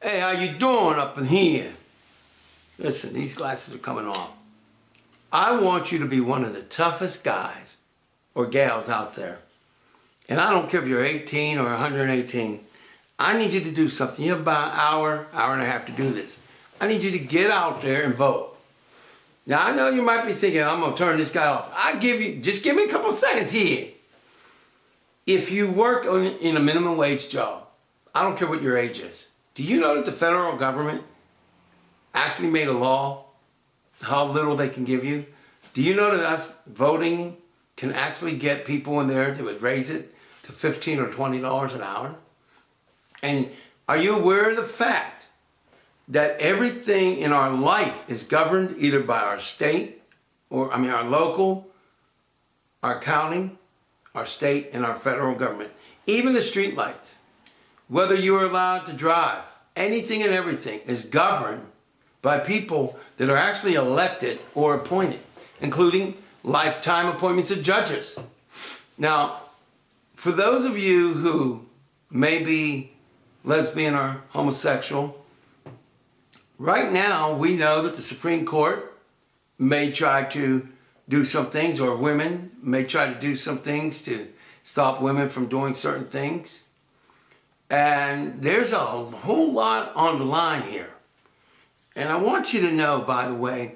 Hey, how you doing up in here? Listen, these glasses are coming off. I want you to be one of the toughest guys or gals out there. And I don't care if you're 18 or 118. I need you to do something. You have about an hour and a half to do this. I need you to get out there and vote. Now, I know you might be thinking, I'm going to turn this guy off. Just give me a couple seconds here. If you work in a minimum wage job, I don't care what your age is. Do you know that the federal government actually made a law how little they can give you? Do you know that us voting can actually get people in there that would raise it to $15 or $20 an hour? And are you aware of the fact that everything in our life is governed either by our state, our local, our county, our state, and our federal government? Even the street lights, whether you are allowed to drive, anything and everything is governed by people that are actually elected or appointed, including lifetime appointments of judges. Now, for those of you who may be lesbian or homosexual, right now we know that the Supreme Court may try to do some things, or women may try to do some things to stop women from doing certain things. And there's a whole lot on the line here. And I want you to know, by the way,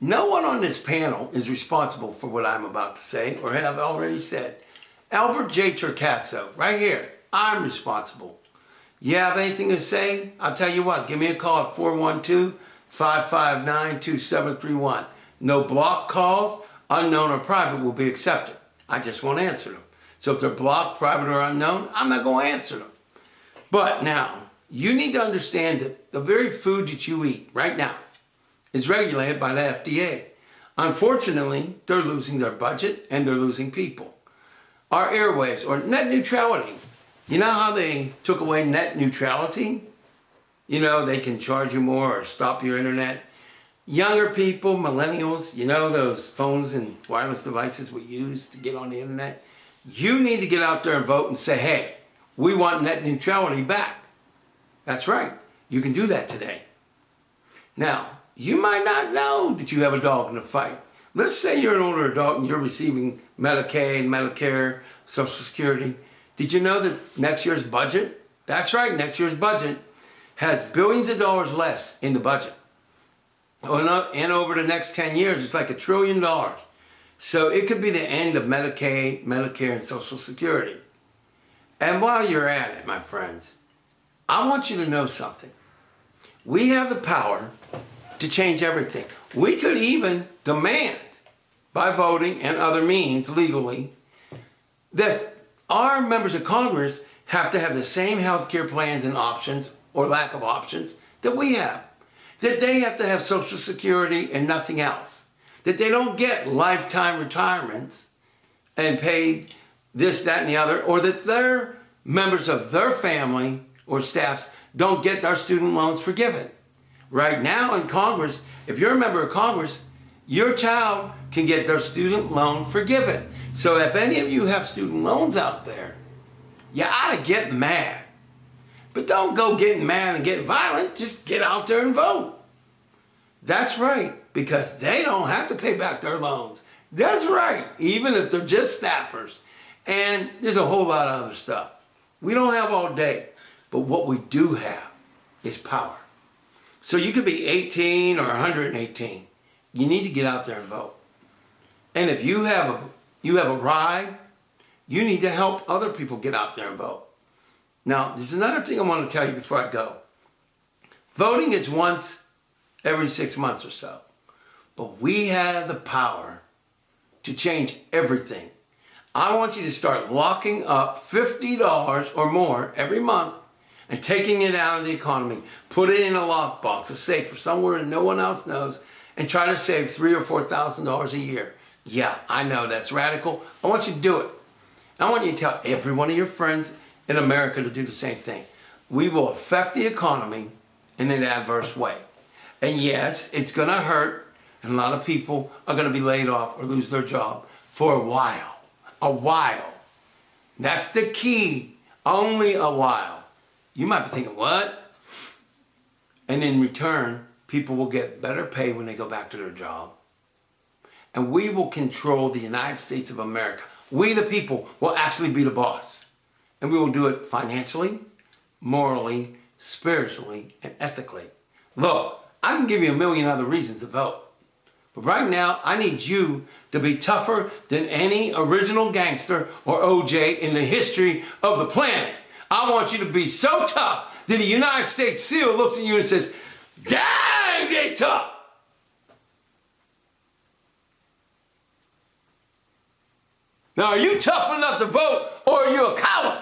no one on this panel is responsible for what I'm about to say or have already said. Albert J. Torcaso, right here, I'm responsible. You have anything to say? I'll tell you what, give me a call at 412-559-2731. No block calls, unknown or private, will be accepted. I just won't answer them. So if they're blocked, private, or unknown, I'm not going to answer them. But now, you need to understand that the very food that you eat right now is regulated by the FDA. Unfortunately, they're losing their budget and they're losing people. Our airwaves, or net neutrality. You know how they took away net neutrality? You know, they can charge you more or stop your internet. Younger people, millennials, you know those phones and wireless devices we use to get on the internet? You need to get out there and vote and say, hey, we want net neutrality back. That's right. You can do that today. Now, you might not know that you have a dog in the fight. Let's say you're an older adult and you're receiving Medicaid, Medicare, Social Security. Did you know that next year's budget, that's right, next year's budget has billions of dollars less in the budget. And over the next 10 years, it's like $1 trillion. So it could be the end of Medicaid, Medicare, and Social Security. And while you're at it, my friends, I want you to know something. We have the power to change everything. We could even demand, by voting and other means legally, that our members of Congress have to have the same health care plans and options, or lack of options, that we have. That they have to have Social Security and nothing else. That they don't get lifetime retirements and paid this, that, and the other, or that their members of their family or staffs don't get their student loans forgiven. Right now in Congress, if you're a member of Congress, your child can get their student loan forgiven. So if any of you have student loans out there, you ought to get mad. But don't go getting mad and get violent. Just get out there and vote. That's right, because they don't have to pay back their loans. That's right, even if they're just staffers. And there's a whole lot of other stuff. We don't have all day, but what we do have is power. So you could be 18 or 118. You need to get out there and vote. And if you have a ride, you need to help other people get out there and vote. Now, there's another thing I want to tell you before I go. Voting is once every 6 months or so. But we have the power to change everything. I want you to start locking up $50 or more every month and taking it out of the economy. Put it in a lockbox, a safe, or somewhere no one else knows, and try to save $3,000 or $4,000 a year. Yeah, I know that's radical. I want you to do it. I want you to tell every one of your friends in America to do the same thing. We will affect the economy in an adverse way. And yes, it's going to hurt, and a lot of people are going to be laid off or lose their job for a while. A while. That's the key. Only a while. You might be thinking, what? And in return, people will get better pay when they go back to their job. And we will control the United States of America. We, the people, will actually be the boss. And we will do it financially, morally, spiritually, and ethically. Look, I can give you a million other reasons to vote. But right now, I need you to be tougher than any original gangster or OJ in the history of the planet. I want you to be so tough that the United States SEAL looks at you and says, dang, they tough. Now, are you tough enough to vote, or are you a coward?